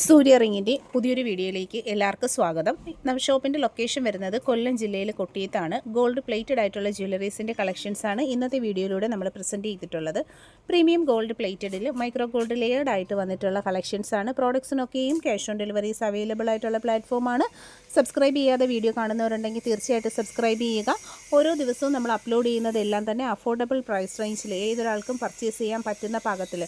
സൂര്യ റിങ്ങിൻ്റെ പുതിയൊരു വീഡിയോയിലേക്ക് എല്ലാവർക്കും സ്വാഗതം. നമ്മുടെ ഷോപ്പിൻ്റെ ലൊക്കേഷൻ വരുന്നത് കൊല്ലം ജില്ലയിലെ കൊട്ടിയത്താണ്. ഗോൾഡ് പ്ലേറ്റഡ് ആയിട്ടുള്ള ജ്വല്ലറീസിൻ്റെ കളക്ഷൻസാണ് ഇന്നത്തെ വീഡിയോയിലൂടെ നമ്മൾ പ്രസൻറ്റ് ചെയ്തിട്ടുള്ളത്. പ്രീമിയം ഗോൾഡ് പ്ലേറ്റഡിൽ മൈക്രോ ഗോൾഡ് ലെയർഡ് ആയിട്ട് വന്നിട്ടുള്ള കളക്ഷൻസാണ്. പ്രോഡക്ട്സിനൊക്കെയും ക്യാഷ് ഓൺ ഡെലിവറീസ് അവൈലബിൾ ആയിട്ടുള്ള പ്ലാറ്റ്ഫോമാണ്. സബ്സ്ക്രൈബ് ചെയ്യാതെ വീഡിയോ കാണുന്നവരുണ്ടെങ്കിൽ തീർച്ചയായിട്ടും സബ്സ്ക്രൈബ് ചെയ്യുക. ഓരോ ദിവസവും നമ്മൾ അപ്ലോഡ് ചെയ്യുന്നതെല്ലാം തന്നെ അഫോർഡബിൾ പ്രൈസ് റേഞ്ചിൽ ഏതൊരാൾക്കും പർച്ചേസ് ചെയ്യാൻ പറ്റുന്ന പാകത്തിൽ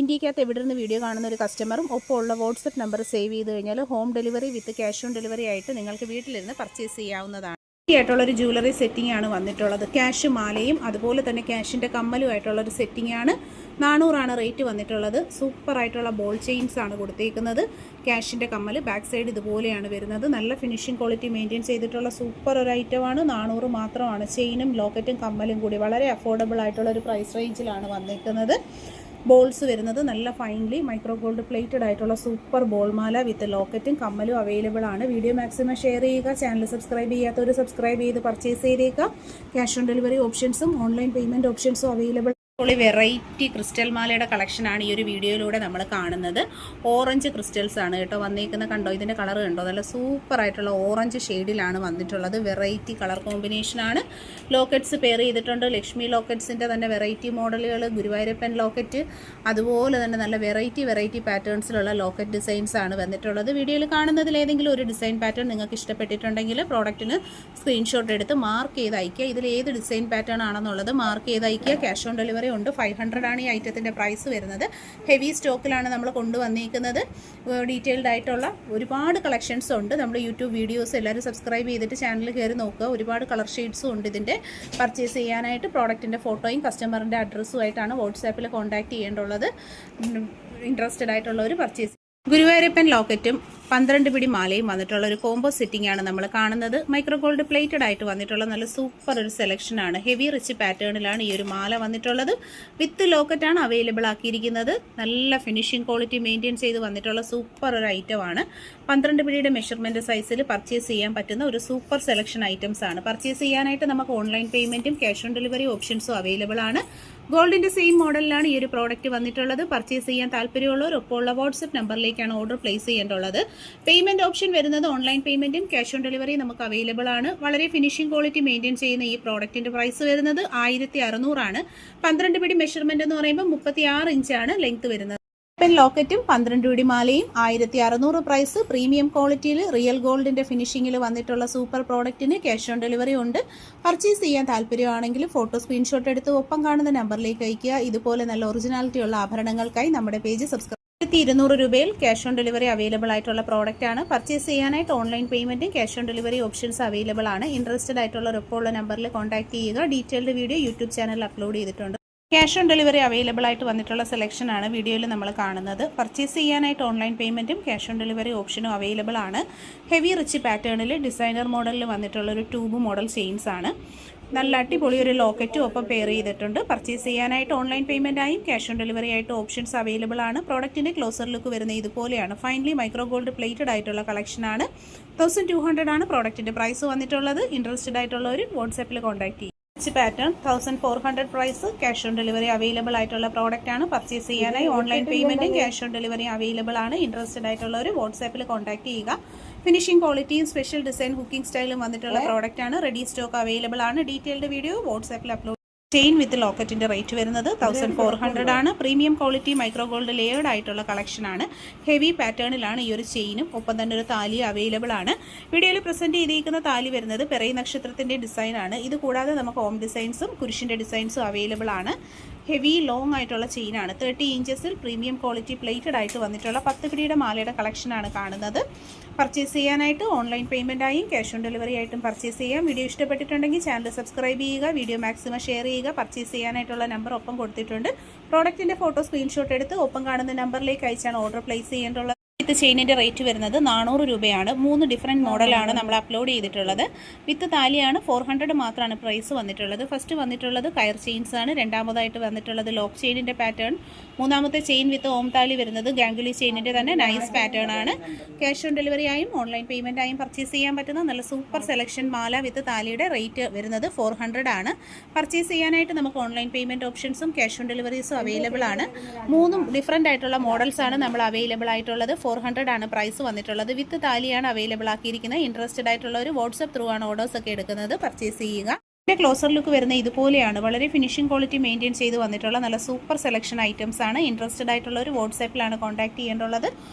ഇന്ത്യക്കകത്ത് എവിടെ നിന്ന് വീഡിയോ കാണുന്ന ഒരു കസ്റ്റമറും ഒപ്പം ഉള്ള വാട്സപ്പ് നമ്പർ സേവ് ചെയ്ത് കഴിഞ്ഞാൽ home delivery with cash on delivery ആയിട്ട് നിങ്ങൾക്ക് വീട്ടിലിരുന്ന് പർച്ചേസ് ചെയ്യാവുന്നതാണ്. ആയിട്ടുള്ളൊരു ജ്വല്ലറി സെറ്റിംഗ് ആണ് വന്നിട്ടുള്ളത്. ക്യാഷ് മാലയും അതുപോലെ തന്നെ ക്യാഷിൻ്റെ കമ്മലുമായിട്ടുള്ളൊരു സെറ്റിംഗ് ആണ്. 400 റേറ്റ് വന്നിട്ടുള്ളത്. സൂപ്പർ ആയിട്ടുള്ള ബോൾ ചെയിൻസ് ആണ് കൊടുത്തേക്കുന്നത്. ക്യാഷിൻ്റെ കമ്മൽ ബാക്ക് സൈഡ് ഇതുപോലെയാണ് വരുന്നത്. നല്ല ഫിനിഷിംഗ് ക്വാളിറ്റി മെയിൻറ്റെയിൻ ചെയ്തിട്ടുള്ള സൂപ്പർ ഒരു ഐറ്റമാണ്. 400 മാത്രമാണ്. ചെയിനും ലോക്കറ്റും കമ്മലും കൂടി വളരെ അഫോർഡബിൾ ആയിട്ടുള്ള ഒരു പ്രൈസ് റേഞ്ചിലാണ് വന്നിരിക്കുന്നത്. ബോൾസ് വരുന്നത് നല്ല ഫൈൻലി മൈക്രോ ഗോൾഡ് പ്ലേറ്റഡ് ആയിട്ടുള്ള സൂപ്പർ ബോൾ മാല വിത്ത് ലോക്കറ്റും കമ്മലും അവൈലബിൾ ആണ്. വീഡിയോ മാക്സിമം ഷെയർ ചെയ്യുക. ചാനൽ സബ്സ്ക്രൈബ് ചെയ്യാത്തവർ സബ്സ്ക്രൈബ് ചെയ്ത് പർച്ചേസ് ചെയ്തേക്കുക. ക്യാഷ് ഓൺ ഡെലിവറി ഓപ്ഷൻസും ഓൺലൈൻ പേയ്മെൻറ്റ് ഓപ്ഷൻസും അവൈലബിൾ. വെറൈറ്റി ക്രിസ്റ്റൽ മാലയുടെ കളക്ഷനാണ് ഈ ഒരു വീഡിയോയിലൂടെ നമ്മൾ കാണുന്നത്. ഓറഞ്ച് ക്രിസ്റ്റൽസ് ആണ് കേട്ടോ വന്നിരിക്കുന്ന. കണ്ടോ, ഇതിൻ്റെ കളർ കണ്ടോ, നല്ല സൂപ്പർ ആയിട്ടുള്ള ഓറഞ്ച് ഷെയ്ഡിലാണ് വന്നിട്ടുള്ളത്. വെറൈറ്റി കളർ കോമ്പിനേഷനാണ്. ലോക്കറ്റ്സ് പെയർ ചെയ്തിട്ടുണ്ട്. ലക്ഷ്മി ലോക്കറ്റ്സിൻ്റെ തന്നെ വെറൈറ്റി മോഡലുകൾ, ഗുരുവായൂരപ്പൻ ലോക്കറ്റ്, അതുപോലെ തന്നെ നല്ല വെറൈറ്റി പാറ്റേൺസിലുള്ള ലോക്കറ്റ് ഡിസൈൻസ് ആണ് വന്നിട്ടുള്ളത്. വീഡിയോയിൽ കാണുന്നതിൽ ഏതെങ്കിലും ഒരു ഡിസൈൻ പാറ്റേൺ നിങ്ങൾക്ക് ഇഷ്ടപ്പെട്ടിട്ടുണ്ടെങ്കിൽ പ്രോഡക്റ്റിന് സ്ക്രീൻഷോട്ട് എടുത്ത് മാർക്ക് ചെയ്ത് അയക്കുക. ഇതിൽ ഏത് ഡിസൈൻ പാറ്റേൺ ആണെന്നുള്ളത് മാർക്ക് ചെയ്ത് അയക്കുക. ക്യാഷ് ഓൺ ഡെലിവറി ഉണ്ട്. 500 ആണ് ഈ ഐറ്റത്തിൻ്റെ പ്രൈസ് വരുന്നത്. ഹെവി സ്റ്റോക്കിലാണ് നമ്മൾ കൊണ്ടുവന്നിരിക്കുന്നത്. ഡീറ്റെയിൽഡ് ആയിട്ടുള്ള ഒരുപാട് കളക്ഷൻസ് ഉണ്ട്. നമ്മൾ യൂട്യൂബ് വീഡിയോസ് എല്ലാവരും സബ്സ്ക്രൈബ് ചെയ്തിട്ട് ചാനൽ കയറി നോക്കുക. ഒരുപാട് കളർ ഷെയ്ഡ്സും ഉണ്ട് ഇതിൻ്റെ. പർച്ചേസ് ചെയ്യാനായിട്ട് പ്രോഡക്റ്റിൻ്റെ ഫോട്ടോയും കസ്റ്റമറിൻ്റെ അഡ്രസ്സുമായിട്ടാണ് വാട്സാപ്പിൽ കോൺടാക്ട് ചെയ്യേണ്ടുള്ളത്. ഇൻട്രസ്റ്റഡ് ആയിട്ടുള്ളവർ പർച്ചേസ്. ഗുരുവായൂരപ്പൻ ലോക്കറ്റും 12 പിടി മാലയും വന്നിട്ടുള്ള ഒരു കോംബോ സെറ്റിംഗ് ആണ് നമ്മൾ കാണുന്നത്. മൈക്രോ ഗോൾഡ് പ്ലേറ്റഡ് ആയിട്ട് വന്നിട്ടുള്ള നല്ല സൂപ്പർ ഒരു സെലക്ഷൻ ആണ്. ഹെവി റിച്ച് പാറ്റേണിലാണ് ഈ ഒരു മാല വന്നിട്ടുള്ളത്. വിത്ത് ലോക്കറ്റാണ് അവൈലബിൾ ആക്കിയിരിക്കുന്നത്. നല്ല ഫിനിഷിംഗ് ക്വാളിറ്റി മെയിൻറ്റെയിൻ ചെയ്ത് വന്നിട്ടുള്ള സൂപ്പർ ഒരു ഐറ്റം ആണ്. 12 പിടിയുടെ മെഷർമെൻറ്റ് സൈസിൽ പർച്ചേസ് ചെയ്യാൻ പറ്റുന്ന ഒരു സൂപ്പർ സെലക്ഷൻ ഐറ്റംസ് ആണ്. പർച്ചേസ് ചെയ്യാനായിട്ട് നമുക്ക് ഓൺലൈൻ പേയ്മെൻറ്റും ക്യാഷ് ഓൺ ഡെലിവറി ഓപ്ഷൻസും അവൈലബിൾ ആണ്. ഗോൾഡിൻ്റെ സെയിം മോഡലിലാണ് ഈ ഒരു പ്രോഡക്റ്റ് വന്നിട്ടുള്ളത്. പർച്ചേസ് ചെയ്യാൻ താല്പര്യമുള്ളവർ ഒപ്പമുള്ള വാട്സപ്പ് നമ്പറിലേക്കാണ് ഓർഡർ പ്ലേസ് ചെയ്യേണ്ടുള്ളത്. പേയ്മെൻറ്റ് ഓപ്ഷൻ വരുന്നത് ഓൺലൈൻ പേയ്മെൻറ്റും ക്യാഷ് ഓൺ ഡെലിവറി നമുക്ക് അവൈലബിൾ ആണ്. വളരെ ഫിനിഷിംഗ് ക്വാളിറ്റി മെയിൻറ്റെയിൻ ചെയ്യുന്ന ഈ പ്രോഡക്റ്റിൻ്റെ പ്രൈസ് വരുന്നത് 1600 ആണ്. 12 പിടി മെഷർമെൻറ്റ് എന്ന് പറയുമ്പോൾ 36 ഇഞ്ചാണ് ലെങ്ത് വരുന്നത്. ലോക്കറ്റും 12 പിടി മാലയും 1600 പ്രൈസ്. പ്രീമിയം ക്വാളിറ്റിയിൽ റിയൽ ഗോൾഡിൻ്റെ ഫിനിഷിങ്ങിൽ വന്നിട്ടുള്ള സൂപ്പർ പ്രോഡക്റ്റിന് ക്യാഷ് ഓൺ ഡെലിവറി ഉണ്ട്. പർച്ചേസ് ചെയ്യാൻ താല്പര്യമാണെങ്കിൽ ഫോട്ടോ സ്ക്രീൻഷോട്ട് എടുത്ത് ഒപ്പം കാണുന്ന നമ്പറിലേക്ക് അയയ്ക്കുക. ഇതുപോലെ നല്ല ഒറിജിനാലിറ്റി ഉള്ള ആഭരണങ്ങൾക്കായി നമ്മുടെ പേജ് സബ്സ്ക്രൈബ്. 200 രൂപയിൽ ക്യാഷ് ഓൺ ഡെലിവറി അവൈലബിൾ ആയിട്ടുള്ള പ്രോഡക്റ്റ് ആണ്. പർച്ചേസ് ചെയ്യാനായിട്ട് ഓൺലൈൻ പേയ്മെൻറ്റും cash on delivery options available ആണ്. ഇൻട്രസ്റ്റഡ് ആയിട്ടുള്ള ഒപ്പമുള്ള നമ്പറിൽ കോൺടാക്ട് ചെയ്യുക. ഡീറ്റെയിൽഡ് വീഡിയോ യൂട്യൂബ് ചാനലിൽ അപ്ലോഡ് ചെയ്തിട്ടുണ്ട്. ക്യാഷ് ഓൺ ഡെലിവറി അവൈലബിൾ ആയിട്ട് വന്നിട്ടുള്ള സെലക്ഷൻ ആണ് വീഡിയോയിൽ നമ്മൾ കാണുന്നത്. പർച്ചേസ് ചെയ്യാനായിട്ട് ഓൺലൈൻ പേയ്മെൻറ്റും ക്യാഷ് ഓൺ ഡെലിവറി ഓപ്ഷനും അവൈലബിൾ ആണ്. ഹെവി റിച്ച് പാറ്റേണിൽ ഡിസൈനർ മോഡലിൽ വന്നിട്ടുള്ള ഒരു ട്യൂബ് മോഡൽ ചെയിൻസ് ആണ്. നല്ല അടിപൊളി ഒരു ലോക്കറ്റും ഒപ്പം പെയർ ചെയ്തിട്ടുണ്ട്. പർച്ചേസ് ചെയ്യാനായിട്ട് ഓൺലൈൻ പേയ്മെൻറ്റായും ക്യാഷ് ഓൺ ഡെലിവറി ആയിട്ട് ഓപ്ഷൻസ് അവൈലബിൾ ആണ്. പ്രോഡക്റ്റിൻ്റെ ക്ലോസർ ലുക്ക് വരുന്ന ഇതുപോലെയാണ്. ഫൈനലി മൈക്രോ ഗോൾഡ് പ്ലേറ്റഡ് ആയിട്ടുള്ള കളക്ഷനാണ്. 1200 ആണ് പ്രോഡക്റ്റിൻ്റെ പ്രൈസ് വന്നിട്ടുള്ളത്. ഇൻട്രസ്റ്റഡ് ആയിട്ടുള്ളവർ വാട്സാപ്പിൽ കോൺടാക്ട് ചെയ്യും. Pattern 1400 price. Cash on delivery available ആയിട്ടുള്ള പ്രോഡക്റ്റ് ആണ്. പർച്ചേസ് ചെയ്യാനായി ഓൺലൈൻ പേയ്മെൻറ്റും ക്യാഷ് ഓൺ ഡെലിവറി അവൈലബിൾ ആണ്. ഇൻട്രസ്റ്റഡ് ആയിട്ടുള്ളവർ വാട്സാപ്പിൽ കോൺടാക്ട് ചെയ്യുക. ഫിനിഷിംഗ് ക്വാളിറ്റിയും സ്പെഷ്യൽ ഡിസൈൻ ഹുക്കിംഗ് സ്റ്റൈലും വന്നിട്ടുള്ള പ്രോഡക്റ്റ് ആണ്. റെഡി സ്റ്റോക്ക് അവൈലബിൾ ആണ്. ഡീറ്റെയിൽഡ് വീഡിയോ വാട്സാപ്പിൽ അപ്ലോഡ്. ചെയിൻ വിത്ത് ലോക്കറ്റിൻ്റെ റേറ്റ് വരുന്നത് 1400 ആണ്. Premium quality micro gold layered ആയിട്ടുള്ള കളക്ഷനാണ്. ഹെവി പാറ്റേണിലാണ് ഈ ഒരു ചെയിനും ഒപ്പം തന്നെ ഒരു താലി അവൈലബിൾ ആണ്. വീഡിയോയിൽ പ്രസൻറ്റ് ചെയ്തിരിക്കുന്ന താലി വരുന്നത് പെറൈ നക്ഷത്രത്തിൻ്റെ ഡിസൈനാണ്. ഇത് കൂടാതെ നമുക്ക് ഹോം ഡിസൈൻസും കുരിശിൻ്റെ ഡിസൈൻസും അവൈലബിൾ ആണ്. ഹെവി ലോങ് ആയിട്ടുള്ള ചെയിനാണ്. 30 ഇഞ്ചസിൽ പ്രീമിയം ക്വാളിറ്റി പ്ലേറ്റഡ് ആയിട്ട് വന്നിട്ടുള്ള 10 പിടിയുടെ മാലയുടെ കളക്ഷനാണ് കാണുന്നത്. പർച്ചേസ് ചെയ്യാനായിട്ട് ഓൺലൈൻ പേയ്മെൻറ്റായും ക്യാഷ് ഓൺ ഡെലിവറി ആയിട്ടും പർച്ചേസ് ചെയ്യാം. വീഡിയോ ഇഷ്ടപ്പെട്ടിട്ടുണ്ടെങ്കിൽ ചാനൽ സബ്സ്ക്രൈബ് ചെയ്യുക. വീഡിയോ മാക്സിമം ഷെയർ ചെയ്യുക. പർച്ചേസ് ചെയ്യാനായിട്ടുള്ള നമ്പർ ഒപ്പം കൊടുത്തിട്ടുണ്ട്. പ്രോഡക്റ്റിൻ്റെ ഫോട്ടോ സ്ക്രീൻഷോട്ട് എടുത്ത് ഒപ്പം കാണുന്ന നമ്പറിലേക്ക് അയച്ചാണ് ഓർഡർ പ്ലേസ് ചെയ്യേണ്ടുള്ളത്. വിത്ത് ചെയിനിൻ്റെ റേറ്റ് വരുന്നത് 400 രൂപയാണ്. 3 ഡിഫറെൻറ്റ് മോഡലാണ് നമ്മൾ അപ്ലോഡ് ചെയ്തിട്ടുള്ളത്. വിത്ത് താലിയാണ് 400 മാത്രമാണ് പ്രൈസ് വന്നിട്ടുള്ളത്. ഫസ്റ്റ് വന്നിട്ടുള്ളത് കയർ ചെയിൻസ് ആണ്. രണ്ടാമതായിട്ട് വന്നിട്ടുള്ളത് ലോക്ക് ചെയിനിൻ്റെ പാറ്റേൺ. മൂന്നാമത്തെ ചെയിൻ വിത്ത് ഓം താലി വരുന്നത് ഗാംഗുലി ചെയിനിൻ്റെ തന്നെ നൈസ് പാറ്റേൺ ആണ്. ക്യാഷ് ഓൺ ഡെലിവറി ആയും ഓൺലൈൻ പേയ്മെൻ്റ് ആയും പർച്ചേസ് ചെയ്യാൻ പറ്റുന്ന നല്ല സൂപ്പർ സെലക്ഷൻ മാല വിത്ത് താലിയുടെ റേറ്റ് വരുന്നത് 400 ആണ്. പർച്ചേസ് ചെയ്യാനായിട്ട് നമുക്ക് ഓൺലൈൻ പേയ്മെൻറ്റ് ഓപ്ഷൻസും ക്യാഷ് ഓൺ ഡെലിവറീസും അവൈലബിൾ ആണ്. 3 ഡിഫറെൻ്റ് ആയിട്ടുള്ള മോഡൽസ് ആണ് നമ്മൾ അവൈലബിൾ ആയിട്ടുള്ളത്. 400 ആണ് പ്രൈസ് വന്നിട്ടുള്ളത്. വിത്ത് താലിയാണ് അവൈലബിൾ ആക്കിയിരിക്കുന്നത്. ഇൻട്രസ്റ്റഡ് ആയിട്ടുള്ളവർ വാട്സ്ആപ്പ് ത്രൂ ആണ് ഓർഡേഴ്സ് ഒക്കെ എടുക്കുന്നത്. പർച്ചേസ് ചെയ്യുക. ഇതിൻ്റെ ക്ലോസർ ലുക്ക് വരുന്ന ഇതുപോലെയാണ്. വളരെ ഫിനിഷിംഗ് ക്വാളിറ്റി മെയിൻറ്റെയിൻ ചെയ്ത് വന്നിട്ടുള്ള നല്ല സൂപ്പർ സെലക്ഷൻ ഐറ്റംസ് ആണ്. ഇൻട്രസ്റ്റഡ് ആയിട്ടുള്ളവർ വാട്സാപ്പിലാണ് കോൺടാക്ട് ചെയ്യേണ്ടുള്ളത്.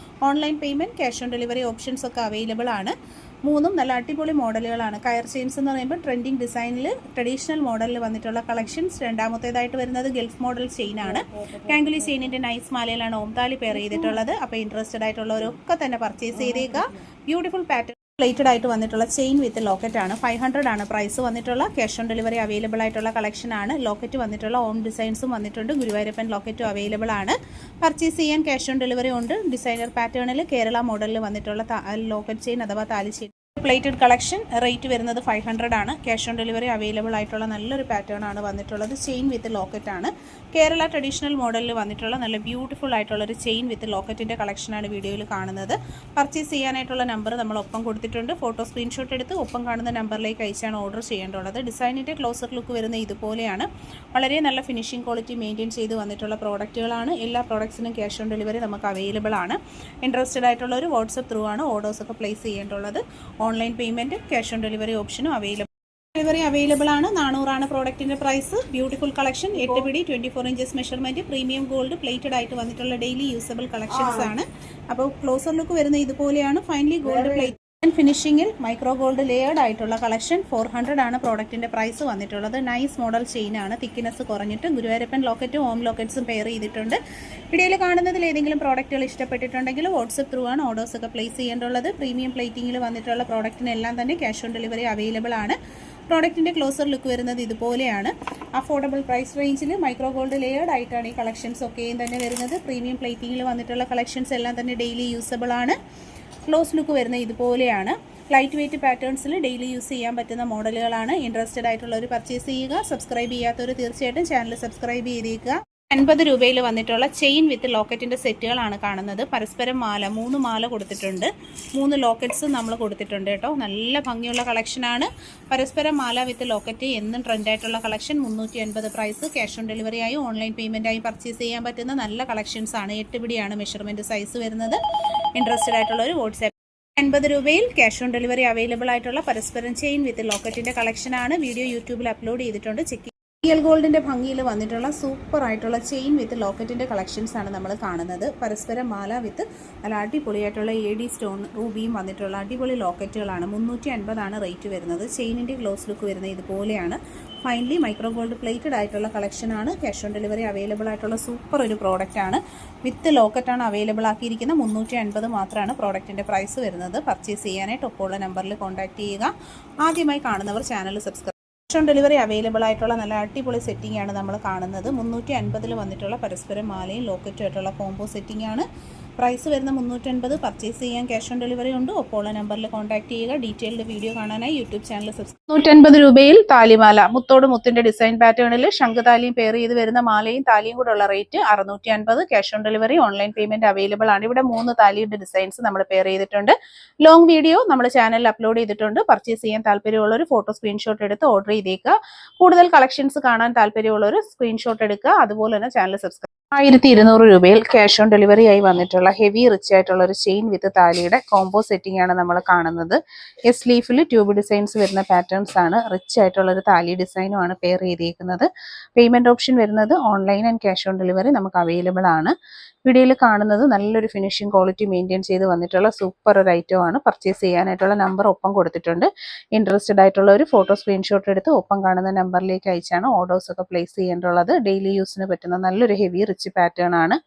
Online payment, cash on delivery options ഒക്കെ അവൈലബിൾ ആണ്. മൂന്നും നല്ല അടിപൊളി മോഡലുകളാണ്. കയർ ചെയിൻസ് എന്ന് പറയുമ്പോൾ ട്രെൻഡിങ് ഡിസൈനിൽ ട്രഡീഷണൽ മോഡലിൽ വന്നിട്ടുള്ള കളക്ഷൻസ്. രണ്ടാമത്തേതായിട്ട് വരുന്നത് ഗൾഫ് മോഡൽ ചെയിൻ ആണ്. കാങ്കുലി ചെയിനിൻ്റെ നൈസ് മാലയിലാണ് ഓംതാലി പെയർ ചെയ്തിട്ടുള്ളത്. അപ്പോൾ ഇൻട്രസ്റ്റഡ് ആയിട്ടുള്ളവരൊക്കെ തന്നെ പർച്ചേസ് ചെയ്തേക്കുക. ബ്യൂട്ടിഫുൾ പാറ്റേൺ പ്ലേറ്റഡ് ആയിട്ട് വന്നിട്ടുള്ള ചെയിൻ വിത്ത് ലോക്കറ്റ് ആണ്. 500 ആണ് പ്രൈസ് വന്നിട്ടുള്ള. ക്യാഷ് ഓൺ ഡെലിവറി അവൈലബിൾ ആയിട്ടുള്ള കളക്ഷൻ ആണ്. ലോക്കറ്റ് വന്നിട്ടുള്ള ഓം ഡിസൈൻസും വന്നിട്ടുണ്ട്. ഗുരുവായൂരപ്പൻ ലോക്കറ്റും അവൈലബിൾ ആണ്. പർച്ചേസ് ചെയ്യാൻ ക്യാഷ് ഓൺ ഡെലിവറി ഉണ്ട്. ഡിസൈനർ പാറ്റേണിൽ കേരള മോഡലിൽ വന്നിട്ടുള്ള ലോക്കറ്റ് ചെയിൻ അഥവാ താലി ചെയിൻ പ്ലേറ്റഡ് കളക്ഷൻ. റേറ്റ് വരുന്നത് 500 ആണ്. ക്യാഷ് ഓൺ ഡെലിവറി അവൈലബിൾ ആയിട്ടുള്ള നല്ലൊരു പാറ്റേൺ ആണ് വന്നിട്ടുള്ളത്. ചെയിൻ വിത്ത് ലോക്കറ്റ് ആണ്. കേരള ട്രഡീഷണൽ മോഡലിൽ വന്നിട്ടുള്ള നല്ല ബ്യൂട്ടിഫുൾ ആയിട്ടുള്ളൊരു ചെയിൻ വിത്ത് ലോക്കറ്റിൻ്റെ കളക്ഷനാണ് വീഡിയോയിൽ കാണുന്നത്. പർച്ചേസ് ചെയ്യാനായിട്ടുള്ള നമ്പർ നമ്മൾ ഒപ്പം കൊടുത്തിട്ടുണ്ട്. ഫോട്ടോ സ്ക്രീൻഷോട്ട് എടുത്ത് ഒപ്പം കാണുന്ന നമ്പറിലേക്ക് അയച്ചാണ് ഓർഡർ ചെയ്യേണ്ടത്. ഡിസൈനിൻ്റെ ക്ലോസർ ലുക്ക് വരുന്ന ഇതുപോലെയാണ്. വളരെ നല്ല ഫിനിഷിംഗ് ക്വാളിറ്റി മെയിൻറ്റെയിൻ ചെയ്ത് വന്നിട്ടുള്ള പ്രോഡക്റ്റുകളാണ്. എല്ലാ പ്രോഡക്ട്സിനും ക്യാഷ് ഓൺ ഡെലിവറി നമുക്ക് അവൈലബിൾ ആണ്. ഇൻട്രസ്റ്റഡ് ആയിട്ടുള്ളൊരു വാട്സപ്പ് ത്രൂ ആണ് ഓർഡേഴ്സൊക്കെ പ്ലേസ് ചെയ്യേണ്ടത്. Online payment, cash on delivery ഓപ്ഷനും അവൈലബിൾ ആണ്. 400 ആണ് പ്രോഡക്റ്റിൻ്റെ പ്രൈസ്. Beautiful collection. 8 പിടി 24 inches measurement, premium gold plated ആയിട്ട് വന്നിട്ടുള്ള ഡെയിലി യൂസബിൾ കളക്ഷൻസ് ആണ്. അപ്പോൾ ക്ലോസർ ലുക്ക് വരുന്ന ഇതുപോലെയാണ്. ഫൈനലി ഗോൾഡ് പ്ലേറ്റ് ഫിനിഷിങ്ങിൽ മൈക്രോ ഗോൾഡ് ലെയേർഡ് ആയിട്ടുള്ള കളക്ഷൻ. 400 ആണ് പ്രോഡക്റ്റിൻ്റെ പ്രൈസ് വന്നിട്ടുള്ളത്. നൈസ് മോഡൽ ചെയിൻ ആണ്. തിക്നെസ് കുറഞ്ഞിട്ട് ഗുരുവായൂരപ്പൻ ലോക്കറ്റും ഓം ലോക്കറ്റ്സും പെയർ ചെയ്തിട്ടുണ്ട്. വീഡിയോയിൽ കാണുന്നതിൽ ഏതെങ്കിലും പ്രോഡക്റ്റുകൾ ഇഷ്ടപ്പെട്ടിട്ടുണ്ടെങ്കിൽ വാട്സപ്പ് ത്രൂ ആണ് ഓർഡേഴ്സൊക്കെ പ്ലേസ് ചെയ്യേണ്ടത്. പ്രീമിയം പ്ലേറ്റിങ്ങിൽ വന്നിട്ടുള്ള പ്രോഡക്റ്റിനെല്ലാം തന്നെ ക്യാഷ് ഓൺ ഡെലിവറി അവൈലബിൾ ആണ്. പ്രോഡക്റ്റിൻ്റെ ക്ലോസർ ലുക്ക് വരുന്നത് ഇതുപോലെയാണ്. അഫോർഡബിൾ പ്രൈസ് റേഞ്ചിൽ മൈക്രോ ഗോൾഡ് ലെയേർഡ് ആയിട്ടാണ് ഈ കളക്ഷൻസ് ഒക്കെയും തന്നെ വരുന്നത്. പ്രീമിയം പ്ലേറ്റിങ്ങിൽ വന്നിട്ടുള്ള കളക്ഷൻസ് എല്ലാം തന്നെ ഡെയിലി യൂസബിൾ ആണ്. ക്ലോസ് ലുക്ക് വരുന്ന ഇതുപോലെയാണ്. ലൈറ്റ് വെയ്റ്റ് പാറ്റേൺസിൽ ഡെയിലി യൂസ് ചെയ്യാൻ പറ്റുന്ന മോഡലുകളാണ്. ഇൻട്രസ്റ്റഡ് ആയിട്ടുള്ളവർ പർച്ചേസ് ചെയ്യുക. സബ്സ്ക്രൈബ് ചെയ്യാത്തവർ തീർച്ചയായിട്ടും ചാനൽ സബ്സ്ക്രൈബ് ചെയ്തേക്കുക. 50 രൂപയിൽ വന്നിട്ടുള്ള ചെയിൻ വിത്ത് ലോക്കറ്റിൻ്റെ സെറ്റുകളാണ് കാണുന്നത്. പരസ്പരം മാല 3 മാല കൊടുത്തിട്ടുണ്ട്. 3 ലോക്കറ്റ്സ് നമ്മൾ കൊടുത്തിട്ടുണ്ട് കേട്ടോ. നല്ല ഭംഗിയുള്ള കളക്ഷനാണ്. പരസ്പരം മാല വിത്ത് ലോക്കറ്റ് എന്നും ട്രെൻഡായിട്ടുള്ള collection. 350 price. Cash on delivery ആയി ഓൺലൈൻ പേയ്മെൻ്റ് ആയി പർച്ചേസ് ചെയ്യാൻ പറ്റുന്ന നല്ല കളക്ഷൻസ് ആണ്. 8 പിടിയാണ് മെഷർമെൻറ്റ് സൈസ് വരുന്നത്. ഇൻട്രസ്റ്റഡ് ആയിട്ടുള്ളൊരു വാട്സാപ്പ്. 50 രൂപയിൽ ക്യാഷ് ഓൺ ഡെലിവറി അവൈലബിൾ ആയിട്ടുള്ള പരസ്പരം ചെയിൻ വിത്ത് ലോക്കറ്റിൻ്റെ കളക്ഷനാണ്. വീഡിയോ യൂട്യൂബിൽ അപ്ലോഡ് ചെയ്തിട്ടുണ്ട്. ചെക്ക്. റിയൽ ഗോൾഡിൻ്റെ ഭംഗിയിൽ വന്നിട്ടുള്ള സൂപ്പർ ആയിട്ടുള്ള ചെയിൻ വിത്ത് ലോക്കറ്റിൻ്റെ കളക്ഷൻസ് ആണ് നമ്മൾ കാണുന്നത്. പരസ്പരം മാല വിത്ത് നല്ല അടിപൊളിയായിട്ടുള്ള AD സ്റ്റോൺ റൂബിയും വന്നിട്ടുള്ള അടിപൊളി ലോക്കറ്റുകളാണ്. 350 ആണ് റേറ്റ് വരുന്നത്. ചെയിനിൻ്റെ ക്ലോസ് ലുക്ക് വരുന്നത് ഇതുപോലെയാണ്. ഫൈനലി മൈക്രോ ഗോൾഡ് പ്ലേറ്റഡ് ആയിട്ടുള്ള കളക്ഷനാണ്. ക്യാഷ് ഓൺ ഡെലിവറി അവൈലബിൾ ആയിട്ടുള്ള സൂപ്പർ ഒരു പ്രോഡക്റ്റാണ്. വിത്ത് ലോക്കറ്റാണ് അവൈലബിൾ ആക്കിയിരിക്കുന്നത്. 350 മാത്രമാണ് പ്രോഡക്റ്റിൻ്റെ പ്രൈസ് വരുന്നത്. പർച്ചേസ് ചെയ്യാനായിട്ട് ഒപ്പമുള്ള നമ്പറിൽ കോൺടാക്ട് ചെയ്യുക. ആദ്യമായി കാണുന്നവർ channel subscribe. Cash on delivery available ആയിട്ടുള്ള നല്ല അടിപൊളി സെറ്റിംഗ് ആണ് നമ്മൾ കാണുന്നത്. 350 വന്നിട്ടുള്ള പരസ്പരം മാലയും ലോക്കറ്റും ആയിട്ടുള്ള കോംബോ സെറ്റിംഗ് ആണ്. പ്രൈസ് വരുന്ന 350. പർച്ചേസ് ചെയ്യാൻ ക്യാഷ് ഓൺ ഡെലിവറി ഉണ്ട്. ഒപ്പമുള്ള നമ്പറിൽ കോൺടാക്ട് ചെയ്യുക. ഡീറ്റെയിൽഡ് വീഡിയോ കാണാനായി യൂട്യൂബ് ചാനൽ സബ്സ്ക്രൈബ്. 150 രൂപയിൽ താലിമാല മുത്തോട് മുത്തിന്റെ ഡിസൈൻ പാറ്റേണിൽ ശംഖുതാലിയും പെയർ ചെയ്ത് വരുന്ന മാലയും താലിയും കൂടെ ഉള്ള rate 650. Cash on delivery online payment available ആണ്. ഇവിടെ 3 താലിയുടെ ഡിസൈൻസ് നമ്മൾ പെയർ ചെയ്തിട്ടുണ്ട്. ലോങ് വീഡിയോ നമ്മുടെ ചാനലിൽ അപ്ലോഡ് ചെയ്തിട്ടുണ്ട്. പർച്ചേസ് ചെയ്യാൻ താല്പര്യമുള്ളവർ ഫോട്ടോ സ്ക്രീൻഷോട്ട് എടുത്ത് ഓർഡർ ചെയ്തേക്കുക. കൂടുതൽ കളക്ഷൻസ് കാണാൻ താല്പര്യമുള്ളവർ സ്ക്രീൻഷോട്ട് എടുക്കുക. അതുപോലെ തന്നെ ചാനൽ സബ്സ്ക്രൈബ്. 1200 രൂപയിൽ ക്യാഷ് ഓൺ ഡെലിവറി ആയി വന്നിട്ടുള്ള ഹെവി റിച്ച് ആയിട്ടുള്ള ഒരു ചെയിൻ വിത്ത് താലിയുടെ കോംബോ സെറ്റിംഗ് ആണ് നമ്മൾ കാണുന്നത്. എസ് ലീഫിൽ ട്യൂബ് ഡിസൈൻസ് വരുന്ന പാറ്റേൺസ് ആണ്. റിച്ച് ആയിട്ടുള്ള ഒരു താലി ഡിസൈനും ആണ് പെയർ ചെയ്തേക്കുന്നത്. പേയ്മെന്റ് ഓപ്ഷൻ വരുന്നത് online and cash on delivery നമുക്ക് അവൈലബിൾ ആണ്. വീഡിയോയിൽ കാണുന്നത് നല്ലൊരു ഫിനിഷിംഗ് ക്വാളിറ്റി മെയിൻറ്റെയിൻ ചെയ്ത് വന്നിട്ടുള്ള സൂപ്പർ ഒരു ഐറ്റം ആണ്. പർച്ചേസ് ചെയ്യാനായിട്ടുള്ള നമ്പർ ഒപ്പം കൊടുത്തിട്ടുണ്ട്. ഇൻട്രസ്റ്റഡ് ആയിട്ടുള്ള ഒരു ഫോട്ടോ സ്ക്രീൻഷോട്ട് എടുത്ത് ഒപ്പം കാണുന്ന നമ്പറിലേക്ക് അയച്ചാണ് ഓർഡേഴ്സ് ഒക്കെ പ്ലേസ് ചെയ്യേണ്ടത്. ഡെയിലി യൂസിന് പറ്റുന്ന നല്ലൊരു ഹെവി റിച്ച് പാറ്റേൺ ആണ്.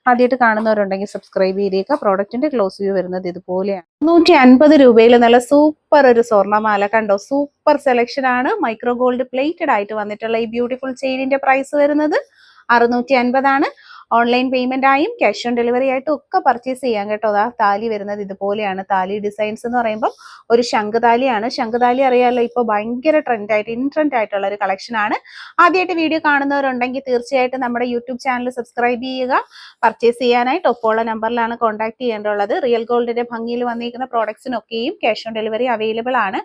ആദ്യമായിട്ട് കാണുന്നവരുണ്ടെങ്കിൽ സബ്സ്ക്രൈബ് ചെയ്തേക്കുക. പ്രോഡക്റ്റിന്റെ ക്ലോസ് വ്യൂ വരുന്നത് ഇതുപോലെയാണ്. 150 രൂപയിൽ നല്ല സൂപ്പർ ഒരു സ്വർണ്ണമാല കണ്ടോ. സൂപ്പർ സെലക്ഷൻ ആണ്. മൈക്രോ ഗോൾഡ് പ്ലേറ്റഡ് ആയിട്ട് വന്നിട്ടുള്ള ഈ ബ്യൂട്ടിഫുൾ ചെയിനിന്റെ പ്രൈസ് വരുന്നത് 650 ആണ്. ഓൺലൈൻ പേയ്മെന്റ് ആയും ക്യാഷ് ഓൺ ഡെലിവറി ആയിട്ടും ഒക്കെ പർച്ചേസ് ചെയ്യാൻ കേട്ടോ. അതാ താലി വരുന്നത് ഇതുപോലെയാണ്. താലി ഡിസൈൻസ് എന്ന് പറയുമ്പോൾ ഒരു ശംഖുതാലിയാണ്. ശംഖുതാലി അറിയാമല്ലോ, ഇപ്പോൾ ഭയങ്കര ഇൻട്രെൻഡ് ആയിട്ടുള്ള ഒരു കളക്ഷൻ ആണ്. ആദ്യമായിട്ട് വീഡിയോ കാണുന്നവരുണ്ടെങ്കിൽ തീർച്ചയായിട്ടും നമ്മുടെ യൂട്യൂബ് ചാനൽ സബ്സ്ക്രൈബ് ചെയ്യുക. പർച്ചേസ് ചെയ്യാനായിട്ട് ഒപ്പമുള്ള നമ്പറിലാണ് കോൺടാക്ട് ചെയ്യേണ്ടത്. റിയൽ ഗോൾഡിന്റെ ഭംഗിയിൽ വന്നിരിക്കുന്ന പ്രോഡക്ട്സിനൊക്കെയും ക്യാഷ് ഓൺ ഡെലിവറി അവൈലബിൾ ആണ്.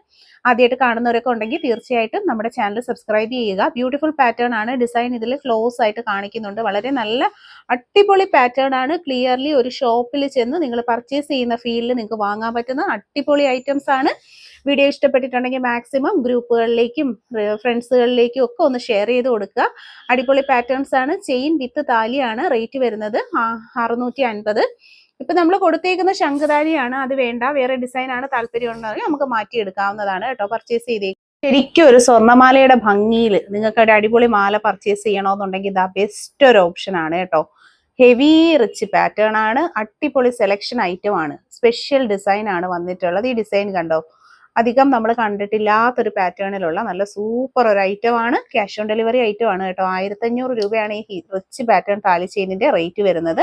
ആദ്യമായിട്ട് കാണുന്നവരൊക്കെ ഉണ്ടെങ്കിൽ തീർച്ചയായിട്ടും നമ്മുടെ ചാനൽ സബ്സ്ക്രൈബ് ചെയ്യുക. ബ്യൂട്ടിഫുൾ പാറ്റേൺ ആണ്. ഡിസൈൻ ഇതിൽ ക്ലോസ് ആയിട്ട് കാണിക്കുന്നുണ്ട്. വളരെ നല്ല അടിപൊളി പാറ്റേൺ ആണ്. ക്ലിയർലി ഒരു ഷോപ്പിൽ ചെന്ന് നിങ്ങൾ പർച്ചേസ് ചെയ്യുന്ന ഫീലിൽ നിങ്ങൾക്ക് വാങ്ങാൻ പറ്റുന്ന അടിപൊളി ഐറ്റംസ് ആണ്. വീഡിയോ ഇഷ്ടപ്പെട്ടിട്ടുണ്ടെങ്കിൽ മാക്സിമം ഗ്രൂപ്പുകളിലേക്കും ഫ്രണ്ട്സുകളിലേക്കും ഒക്കെ ഒന്ന് ഷെയർ ചെയ്ത് കൊടുക്കുക. അടിപൊളി പാറ്റേൺസ് ആണ്. ചെയിൻ വിത്ത് താലിയാണ് റേറ്റ് വരുന്നത് 650. ഇപ്പൊ നമ്മൾ കൊടുത്തേക്കുന്ന ശംഖുതാലിയാണ്, അത് വേണ്ട വേറെ ഡിസൈൻ ആണ് താല്പര്യം ഉണ്ടെങ്കിൽ നമുക്ക് മാറ്റിയെടുക്കാവുന്നതാണ് കേട്ടോ. പർച്ചേസ് ചെയ്തേ ശരിക്കും ഒരു സ്വർണ്ണമാലയുടെ ഭംഗിയിൽ നിങ്ങൾക്ക് ഒരു അടിപൊളി മാല പർച്ചേസ് ചെയ്യണമെന്നുണ്ടെങ്കിൽ ഇതാ ബെസ്റ്റ് ഒരു ഓപ്ഷൻ ആണ് കേട്ടോ. ഹെവി റിച്ച് പാറ്റേൺ ആണ്, അടിപൊളി സെലക്ഷൻ ഐറ്റം ആണ്, സ്പെഷ്യൽ ഡിസൈൻ ആണ് വന്നിട്ടുള്ളത്. ഈ ഡിസൈൻ കണ്ടോ, അധികം നമ്മൾ കണ്ടിട്ടില്ലാത്തൊരു പാറ്റേണിലുള്ള നല്ല സൂപ്പർ ഒരു ഐറ്റം ആണ്. ക്യാഷ് ഓൺ ഡെലിവറി ഐറ്റം ആണ് കേട്ടോ. 1500 രൂപയാണ് ഈ റിച്ച് പാറ്റേൺ താലി ചെയിനിന്റെ റേറ്റ് വരുന്നത്.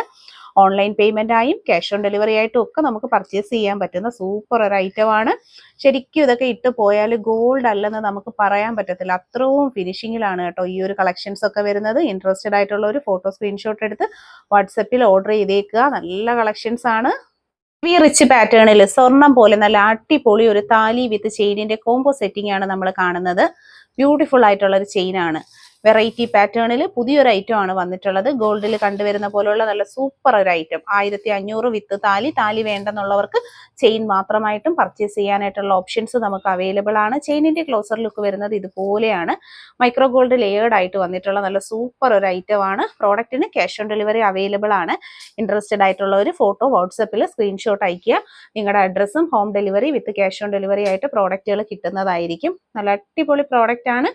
ഓൺലൈൻ പേയ്മെന്റ് ആയും ക്യാഷ് ഓൺ ഡെലിവറി ആയിട്ടും ഒക്കെ നമുക്ക് പർച്ചേസ് ചെയ്യാൻ പറ്റുന്ന സൂപ്പർ ഒരു ഐറ്റം ആണ്. ശരിക്കും ഇതൊക്കെ ഇട്ട് പോയാൽ ഗോൾഡ് അല്ലെന്ന് നമുക്ക് പറയാൻ പറ്റത്തില്ല, അത്രയും ഫിനിഷിങ്ങിലാണ് കേട്ടോ ഈ ഒരു കളക്ഷൻസ് ഒക്കെ വരുന്നത്. ഇൻട്രസ്റ്റഡ് ആയിട്ടുള്ള ഒരു ഫോട്ടോ സ്ക്രീൻഷോട്ട് എടുത്ത് വാട്സപ്പിൽ ഓർഡർ ചെയ്തേക്കുക. നല്ല കളക്ഷൻസ് ആണ്. ഈ റിച്ച് പാറ്റേണിൽ സ്വർണം പോലെ നല്ല അടിപൊളി ഒരു താലി വിത്ത് ചെയിനിന്റെ കോംബോ സെറ്റിംഗ് ആണ് നമ്മൾ കാണുന്നത്. ബ്യൂട്ടിഫുൾ ആയിട്ടുള്ള ഒരു ചെയിൻ ആണ്. വെറൈറ്റി പാറ്റേണിൽ പുതിയൊരു ഐറ്റം ആണ് വന്നിട്ടുള്ളത്. ഗോൾഡിൽ കണ്ടുവരുന്ന പോലുള്ള നല്ല സൂപ്പർ ഒരു ഐറ്റം. 1500 വിത്ത് താലി. താലി വേണ്ടെന്നുള്ളവർക്ക് ചെയിൻ മാത്രമായിട്ടും പർച്ചേസ് ചെയ്യാനായിട്ടുള്ള ഓപ്ഷൻസ് നമുക്ക് അവൈലബിൾ ആണ്. ചെയിനിന്റെ ക്ലോസർ ലുക്ക് വരുന്നത് ഇതുപോലെയാണ്. മൈക്രോ ഗോൾഡ് ലെയേർഡ് ആയിട്ട് വന്നിട്ടുള്ള നല്ല സൂപ്പർ ഒരു ഐറ്റം ആണ്. പ്രോഡക്റ്റിന് ക്യാഷ് ഓൺ ഡെലിവറി അവൈലബിൾ ആണ്. ഇൻട്രസ്റ്റഡ് ആയിട്ടുള്ള ഒരു ഫോട്ടോ വാട്സപ്പിൽ സ്ക്രീൻഷോട്ട് അയക്കുക. നിങ്ങളുടെ അഡ്രസ്സും home delivery with cash on delivery ആയിട്ട് പ്രോഡക്റ്റുകൾ കിട്ടുന്നതായിരിക്കും. നല്ല അടിപൊളി പ്രോഡക്റ്റ് ആണ്.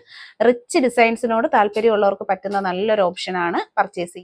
റിച്ച് ഡിസൈൻസിനോട് താല്പര്യമുള്ളവർക്ക് പറ്റുന്ന നല്ലൊരു ഓപ്ഷൻ ആണ് പർച്ചേസ് ചെയ്യുക.